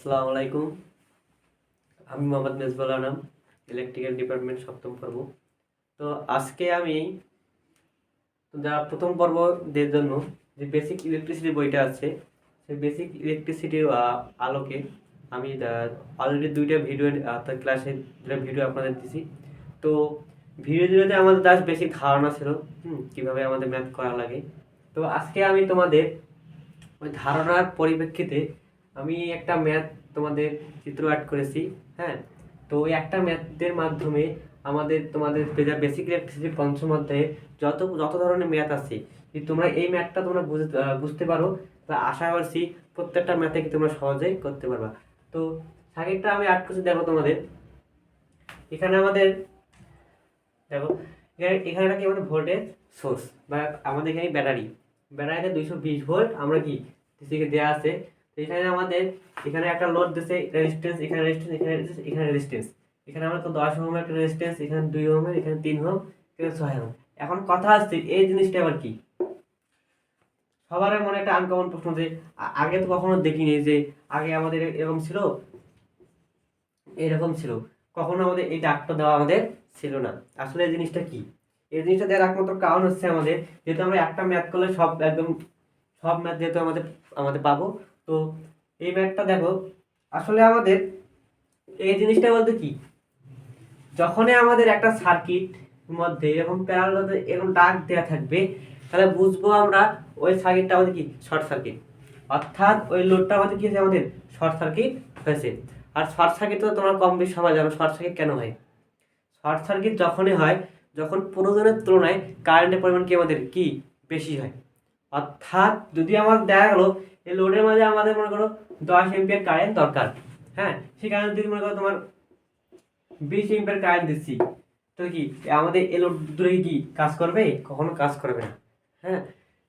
আসসালামু আলাইকুম। আমি মোহাম্মদ মেজবাউল আনাম, ইলেকট্রিক্যাল ডিপার্টমেন্ট সপ্তম পর্ব। তো আজকে আমি যারা প্রথম পর্বদের জন্য যে বেসিক ইলেকট্রিসিটি বইটা আছে, সেই বেসিক ইলেকট্রিসিটির আলোকে আমি অলরেডি দুইটা ভিডিও ক্লাসে দুটো ভিডিও আপনাদের দিছি। তো ভিডিও দুটোতে আমাদের জাস্ট বেসিক ধারণা ছিল কীভাবে আমাদের ম্যাথ করা লাগে। তো আজকে আমি তোমাদের ওই ধারণার পরিপ্রেক্ষিতে আমি একটা ম্যাথ তোমাদের চিত্র আর্ট করেছি। হ্যাঁ, তো ওই একটা ম্যাথের মাধ্যমে তোমাদের যা বেসিক ইলেকট্রিসিটি পঞ্চম অধ্যায়ে যত যত ধরনের ম্যাথ আছে, যদি তোমরা এই ম্যাথটা তোমরা বুঝতে পারো, তা আশা করছি প্রত্যেকটা ম্যাথে কি তোমরা সহজেই করতে পারবা। তো সার্কিটটা আমি আর্ট করছি, দেখো তোমাদের এখানে আমাদের দেখো এখানে কি আমাদের ভোল্টেজ সোর্স বা আমাদের এখানে ব্যাটারিতে 220 ভোল্ট আমরা কি ডিসিকে দেওয়া আছে। তো এখানে আমাদের এখানে একটা লোড দিছে, রেজিস্ট্যান্স, এখানে রেজিস্ট্যান্স, এখানে রেজিস্ট্যান্স, এখানে রেজিস্ট্যান্স, এখানে আমরা তো 10 ওহমের একটা রেজিস্ট্যান্স, এখানে 2 ওহমের, এখানে 3 ওহম, এখানে 6 ওহম। এখন কথা আসছে এই জিনিসটা আবার কি, সবার মনে একটা আনকমন প্রশ্ন যে আগে তো কখনো দেখিনি যে আগে আমাদের এরকম ছিল কখনো আমাদের এই দাগটা দেওয়া আমাদের ছিল না। আসলে এই জিনিসটা কি, এই জিনিসটা দেওয়ার একমাত্র কারণ হচ্ছে আমাদের যেহেতু আমরা একটা ম্যাথ করলে সব ম্যাথ যেহেতু আমাদের আমাদের পাবো। তো এই ম্যাথটা দেখো, আসলে আমাদের এই জিনিসটা বলতে কি, যখনই আমাদের একটা সার্কিট মধ্যে এরকম প্যারালাল এরকম দাগ দেওয়া থাকবে, তাহলে বুঝবো আমরা ওই সার্কিটটা আমাদের কি শর্ট সার্কিট, অর্থাৎ ওই লোডটা আমাদের কি হয়েছে, আমাদের শর্ট সার্কিট হয়েছে। আর শর্ট সার্কিট তো তোমরা কম বেশি সবাই জানো শর্ট সার্কিট কেন হয়। শর্ট সার্কিট যখনই হয় যখন প্রয়োজনের তুলনায় কারেন্টের পরিমাণ কি আমাদের কি বেশি হয়। অর্থাৎ যদি আমার দেখা গেলো এই লোডের মাঝে আমাদের মনে করো 10 এম্পিয়ার কারেন্ট দরকার, হ্যাঁ, সেই কারণে যদি মনে করো তোমার 20 এম্পিয়ার কারেন্ট দিচ্ছি, তো কি আমাদের এই লোড দূরে কি কাজ করবে? কখনো কাজ করবে না। হ্যাঁ,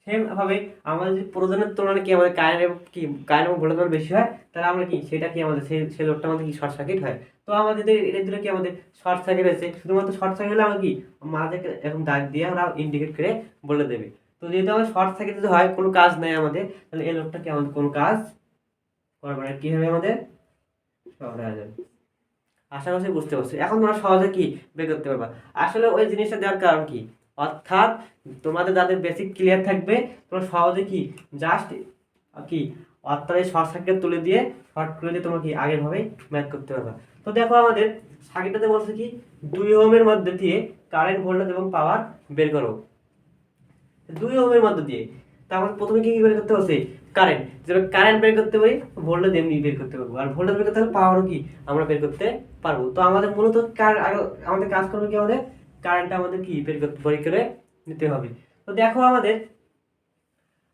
সেমভাবে আমাদের যদি প্রয়োজনের তুলনায় কি আমাদের কারেন্ট এবং ভোল্টেজ বেশি হয়, তাহলে আমরা কি সেটা কি আমাদের সেই লোডটা আমাদের কি শর্ট সার্কিট হয়। তো আমাদের এটা দিলে কি আমাদের শর্ট সার্কিট হয়েছে, শুধুমাত্র শর্ট সার্কিট হলে আমরা কি মাঝে এরকম দাগ দিয়ে আমরা ইন্ডিকেট করে বলে দেবে। তো যেহেতু আমাদের শর্ট সার্কিট যদি হয় কোনো কাজ নেই আমাদের, তাহলে এই লোডটা কি আমাদের কোনো কাজ করবে না, কি হবে আমাদের শর্ট হয়ে যাবে। আশা করছি বুঝতে পারছো। এখন তোমরা সহজে কি বের করতে পারবা। আসলে ওই জিনিসটা দেওয়ার কারণ কি, অর্থাৎ তোমাদের যাদের বেসিক ক্লিয়ার থাকবে তোমরা সহজে কি জাস্ট কি অর্থাৎ এই শর্ট সার্কিট তুলে দিয়ে শর্ট করে দিয়ে তোমরা কি আগের ভাবে ম্যাথ করতে পারবা। তো দেখো আমাদের সার্কিটটাতে বলছে কি 2 ওহমের মধ্যে দিয়ে কারেন্ট, ভোল্টেজ এবং পাওয়ার বের করো। 2 ওহমের মধ্যে দিয়ে, তা আমাদের প্রথমে কি বের করতে হচ্ছে, কারেন্ট। যেটা কারেন্ট বের করতে পারি, ভোল্টেজ এমনি বের করতে পারবো, আর ভোল্টেজ বের করতে হলে পাওয়ারও কি আমরা বের করতে পারবো। তো আমাদের মূলত আমাদের কাজ করবে কি, আমাদের কারেন্টটা আমাদের কি বের করে নিতে হবে। তো দেখো আমাদের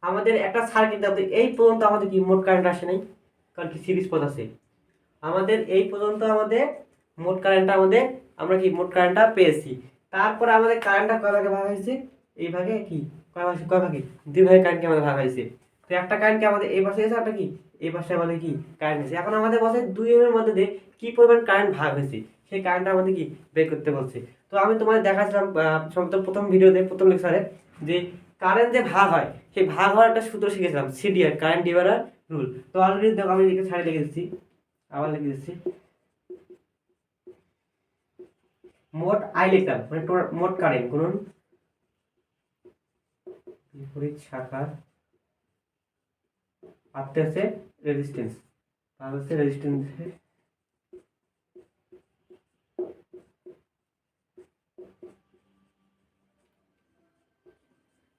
আমাদের একটা সার্কিট এই পর্যন্ত আমাদের কি মোট কারেন্ট আসে নাই, কারণ কি সিরিজ পথ আছে। আমাদের এই পর্যন্ত আমাদের মোট কারেন্টটা আমরা কি মোট কারেন্টটা পেয়েছি। তারপরে আমাদের কারেন্টটা কয় ভাগে ভাগ হয়েছে, এই ভাগে কি কয় ভাগে 2 ভাগে কারেন্টকে আমাদের ভাগ হয়েছে। তো একটা কারেন্টকে আমাদের এই পাশে এসে, একটা কি এই পাশে আমাদের কি কারেন্ট আছে। এখন আমাদের বলছে 2 এর মধ্যে দিয়ে কি পরিমাণ কারেন্ট ভাগ হয়েছে, সেই কারেন্টটা আমাদের কি বের করতে বলছে। তো আমি তোমাদের দেখাচ্ছিলাম প্রথম ভিডিওতে প্রথম লেকচারে যে কারেন্ট যে ভাগ হয়, সেই ভাগ হওয়ার একটা সূত্র শিখেছিলাম, সিডিআর, কারেন্ট ডিভাইডার রুল। তো অলরেডি দেখো আমি লিখে ছাড়ে লিখে দিচ্ছি, আবার লিখে দিচ্ছি। মোট আই লিখলাম, মানে মোট কারেন্ট গুণন বিপরীত শাখার আটতে আছে রেজিস্ট্যান্স, আর হচ্ছে রেজিস্ট্যান্সের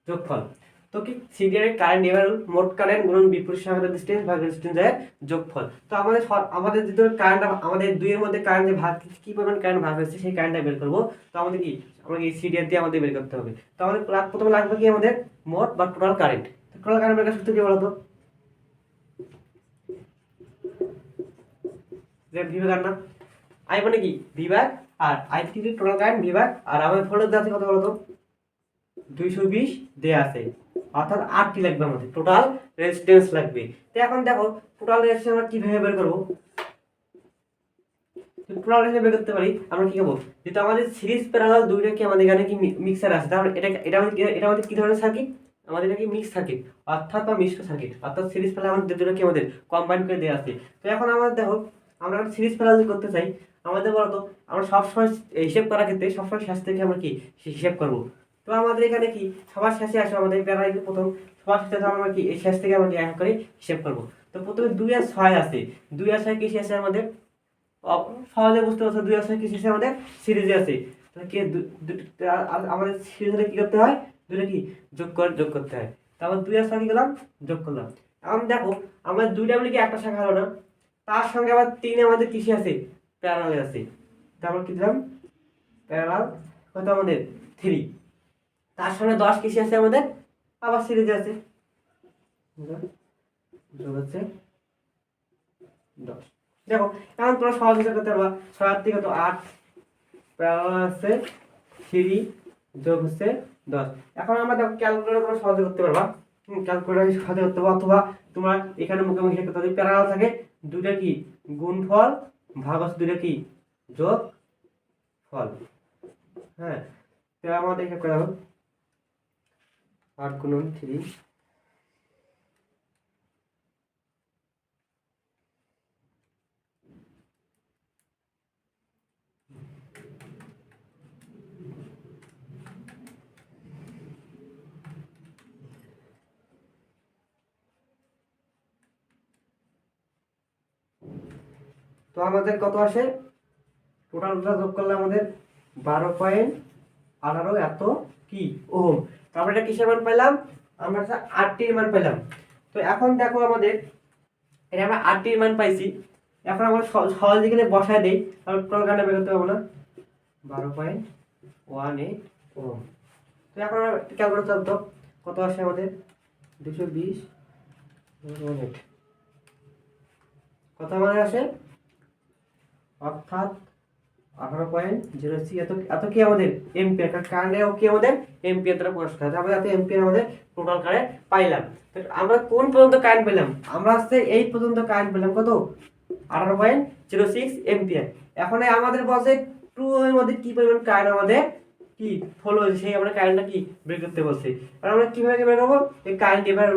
যোগফল। তো কি সিরিয়ালের কারেন্ট ডিভাইডার মোট কারেন্ট গুণন বিপরীত শাখার রেজিস্ট্যান্স ভাগ রেজিস্ট্যান্সের যোগফল। তো আমাদের যদি কারেন্ট আমাদের 2 এর মধ্যে কারেন্ট ভাগ কি পরিমাণ কারেন্ট ভাগ হয়েছে সেই কারেন্টটা বের করব। তো আমাদের কি আমরা এই সিরিয়াল দিয়ে আমাদের বের করতে হবে। তো আমাদের প্রথমে লাগবে কি আমাদের মোট বা টোটাল কারেন্ট। টোটাল কারেন্ট বের করার সূত্র কি বলতো, যে বিভাগ না আই মানে কি বিভাগ, আর আই থেকে টোটাল কারেন্ট বিভাগ, আর আমাদের ভোল্টেজ আছে কত বলতো 220 দেয়া আছে, অর্থাৎ 8টি লাগবে, আমাদের টোটাল রেজিস্ট্যান্স লাগবে। তো এখন দেখো টোটাল রেজিস্ট্যান্স আমরা কিভাবে বের করব। টোটাল রেজিস্ট্যান্স বের করতে পারি আমরা কি করব, যেহেতু আমাদের সিরিজ প্যারালাল দুইটা কি আমাদের এখানে কি মিক্সার আছে, তাহলে এটা আমাদের কি ধরনের সার্কিট, আমাদের এটা কি মিক্স সার্কিট অর্থাৎ বা মিশ্র সার্কিট অর্থাৎ সিরিজ ফেলা আমাদের দুটো কি আমাদের কম্বাইন করে দেওয়া আছে। তো এখন আমাদের দেখো আমরা একটা সিরিজ ফেলা যদি করতে চাই আমাদের বলতো আমরা সবসময় হিসেব করার ক্ষেত্রে সবসময় শেষ থেকে আমরা কি হিসেব করবো। তো আমাদের এখানে কি সবার শেষে আসে আমাদের প্যারায় প্রথম সবার শেষে আমরা কি এই শেষ থেকে আমরা কি এক করে হিসেব করবো। তো প্রথমে 2 আর 6 আছে, 2 আর 6 কিসে আছে আমাদের সহজে বুঝতে পারছো, 2 আর 6 কিসে আছে আমাদের সিরিজে আছে। তাহলে কি আমাদের সিরিজে কি করতে হয় দুটো কি যোগ করতে হয়। তারপর 2 আর 6 কি করলাম যোগ করলাম। এখন দেখো আমাদের দুইটা মিলে কি একটা শাখা হলো না, তার সঙ্গে আবার 3 আমাদের কিসে আছে প্যারালালে আছে। তারপর কি দিলাম প্যারালাল কত আমাদের 3, তার সঙ্গে 10 কিসে আছে আমাদের আবার সিরিজে আছে যোগ হচ্ছে 10। দেখো এখন তোমরা সহজে করতে পারবা 6 আর 3 কত 8 প্যারালাল আছে 3 যোগ হচ্ছে 10। এখন আমরা দেখো ক্যালকুলেটর করে সহজে করতে পারবা, ক্যালকুলেটর সহজে করতে পারবা অথবা তোমরা এখানে মুখে মুখে করতে যদি প্যারালাল থাকে দুইটা কি গুণফল ভাগ হচ্ছে দুইটা কি যোগ ফল। হ্যাঁ তো আমাদের এখানে করা হবে 8 গুণন 3 তো আমাদের কত আসে টোটালটা যোগ করলে আমাদের 12.18 এত কি ওহম। তারপরে এটা কিসের মান পাইলাম আমরা 8টির মান পেলাম। তো এখন দেখো আমাদের এটা আমরা 8টির মান পাইছি, এখন আমরা সহজ এখানে বসায় দেই তাহলে টোটাল কাটা বের করতে পারবো না 12.18 ওহম। তো এখন আমরা ক্যালকুলেট করতে কত আসে আমাদের 220 ইউনিট কত আমাদের আসে অর্থাৎ 18.06 এত এত কি আমাদের এম্পিয়ার, কারণ কারেন্টও কি আমাদের এম্পিয়ার দ্বারা প্রকাশ করা হয়। আমরা এত এম্পিয়ার আমাদের টোটাল কারেন্ট পাইলাম। তো আমরা কোন পর্যন্ত কারেন্ট পেলাম আমরা আজকে এই পর্যন্ত কারেন্ট পেলাম কত 18.06 এম্পিয়ার। এখন আমাদের বলছে 2 এর মধ্যে কি পরিমাণ কারেন্ট আমাদের কি ফলো হয়েছে সেই আমরা কারেন্টটা কি বের করতে বলছে। আর আমরা কিভাবে বের করব এই কারেন্ট ডিভাইডার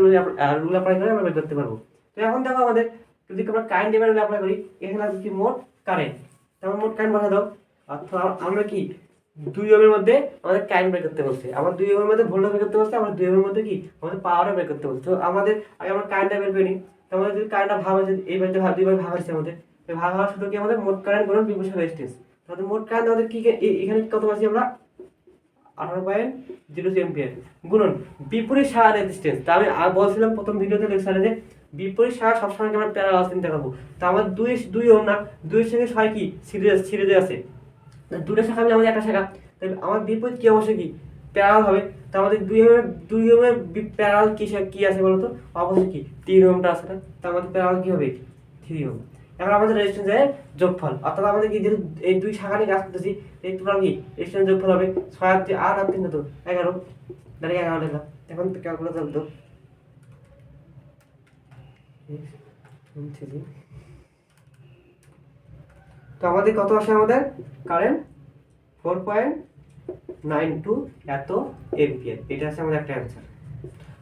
রুল অ্যাপ্লাই করে আমরা বের করতে পারবো। তো এখন দেখো আমাদের যদি আমরা কারেন্ট ডিভাইডার রুল অ্যাপ্লাই করি এখানে আসবে কি মোট কারেন্ট, তারপর মোট কারেন্ট বসা দাও অর্থাৎ আমরা কি 2 ওহমের মধ্যে আমাদের কারেন্ট বের করতে বলছে, আবার 2 ওহমের মধ্যে ভোল্টেজ বের করতে বলছে, আবার 2 ওহমের মধ্যে কি আমাদের পাওয়ারও বের করতে বলছে। তো আমাদের আগে আমরা কারেন্টটা বের করি, তো আমাদের যদি কারেন্টটা ভাগ হয়েছে এই বাড়িতে দুইবার ভাগ হচ্ছে আমাদের, তো ভাগ হওয়ার শুধু কি আমাদের মোট কারেন্ট গুণন বিভূষণ রেজিস্ট্যান্স। তাহলে মোট কারেন্ট আমাদের কি এখানে কত পাচ্ছি আমরা 18.06 এম্পিয়ার গুণন বিপরীত শাখা রেজিস্ট্যান্স। তা আমি বলছিলাম প্রথম ভিডিওতে লেকচারে যে বিপরীত শাখা সবসময় আমরা প্যারালাল চিন্তা করবো। তো আমার 2 ওহম না 2 এর সঙ্গে 6 কি সিরিজে আছে, দুটো শাখা মিলে আমাদের একটা শাখা, তাই আমার বিপরীত কি অবশ্যই কি প্যারালাল হবে। তো আমাদের 2 ওহমের প্যারালাল কি আছে বলতো অবশ্যই কি 3 ওহমটা আছে না, তো আমাদের প্যারালাল কি হবে 3 ওহম। এখন আমাদের রেজিস্ট্যান্সের যোগফল অর্থাৎ আমাদের কি যেহেতু এই দুই শাখা নিয়ে কাজ করতেছি এই টোটাল কি রেজিস্ট্যান্স যোগফল হবে 6 আর 8 আর 3 কত 11, তাহলে 11 লিখলাম। এখন ক্যালকুলেটর দাও তো আমাদের কত আসে আমাদের কারেন্ট 4.92 এত এম্পিয়ার, এটা আছে আমাদের একটা অ্যান্সার।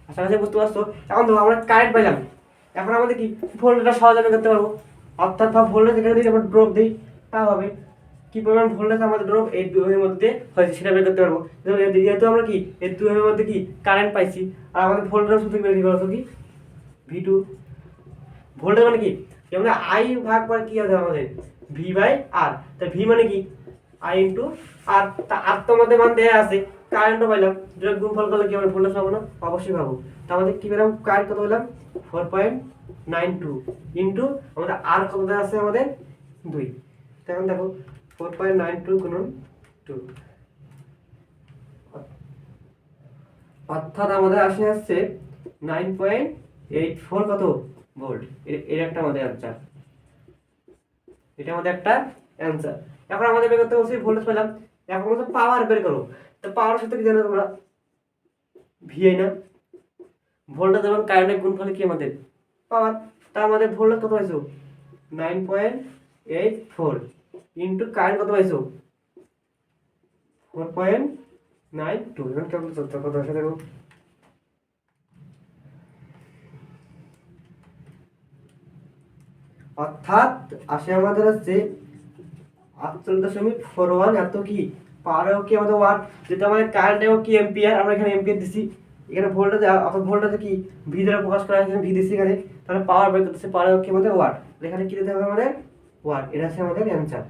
আশা করি বুঝতে পারছো। এখন ধরো আমরা কারেন্ট পেলাম, এখন আমাদের কি ভোল্টেজটা সহজে বের করতে পারবো অর্থাৎ ভোল্টেজ এখানে যদি আমরা ড্রপ দিই তা হবে কি পরিমাণ ভোল্টেজ আমাদের ড্রপ এই 2 ওহমের মধ্যে হয়েছে সেটা বের করতে পারবো। যেহেতু আমরা কি এই 2 ওহমের মধ্যে কি কারেন্ট পাইছি আর আমাদের ভোল্টেজ সূত্র বের করতে কি V2 ভোল্টেজ মানে কি যেমন I ভাগ করে কি হবে আমাদের V/R, তা V মানে কি I ইনটু R, তা R তো আমাদের মান দেয়া আছে কারেন্টও পাইলাম, যেটা গুণফল করলে কি আমরা ভোল্টেজ পাবো না অবশ্যই পাবো। তা আমাদের কি পেলাম কারেন্ট কত পেলাম 4.92 ইনটু আমাদের R কত দেয়া আছে আমাদের 2। এখন দেখো 4.92 গুণন 2 অর্থাৎ আমাদের আসছে 9.84 কত ভোল্ট। এর একটা আমাদের অ্যান্সার, এটা আমাদের একটা অ্যান্সার। এখন আমাদের বের করতে বলছি ভোল্টেজ পেলাম, এখন বলছে পাওয়ার বের করো। তো পাওয়ার সাথে কি জানো তোমরা ভিআই না, ভোল্টেজ এবং কারেন্টের গুণফল কি আমাদের পাওয়ার। তা আমাদের ভোল্টেজ কত পাইছো 9.84 ইনটু কারেন্ট কত পাইছো 4.92। এখন কেমন কত আসে দেখো অর্থাৎ আসে আমাদের হচ্ছে 48.41 এত কি পাওয়ার কি আমাদের ওয়াট, যেটা আমাদের কারেন্ট কি এম্পিয়ার, আমরা এখানে এম্পিয়ার দিছি, এখানে ভোল্টেজ অর্থাৎ ভোল্টেজ কি ভি দ্বারা প্রকাশ করা হয়েছে, ভি দিছি এখানে, তাহলে পাওয়ার বের করতেছে, পাওয়ার কি আমাদের ওয়াট, এখানে কি দিতে হবে আমাদের ওয়াট, এটা হচ্ছে আমাদের অ্যানসার।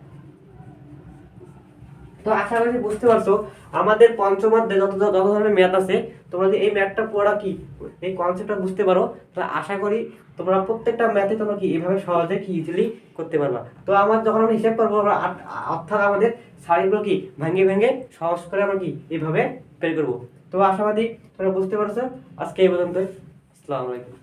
তো আশা করি বুঝতে পারছো আমাদের পঞ্চম অধ্যায়ে যত যত ধরনের ম্যাথ আছে, তোমরা যদি এই ম্যাথটা পড়া কি এই কনসেপ্টটা বুঝতে পারো, তাহলে আশা করি তোমরা প্রত্যেকটা ম্যাথে তোমরা কি এইভাবে সহজে কি ইজিলি করতে পারবা। তো আমার যখন আমরা হিসাব করবো, আমরা অর্থাৎ আমাদের সারিগুলো কি ভেঙে ভেঙে সহজ করে আমরা কি এইভাবে বের করবো। তো আশাবাদী তোমরা বুঝতে পারছো। আজকে এই পর্যন্ত। আসসালামু আলাইকুম।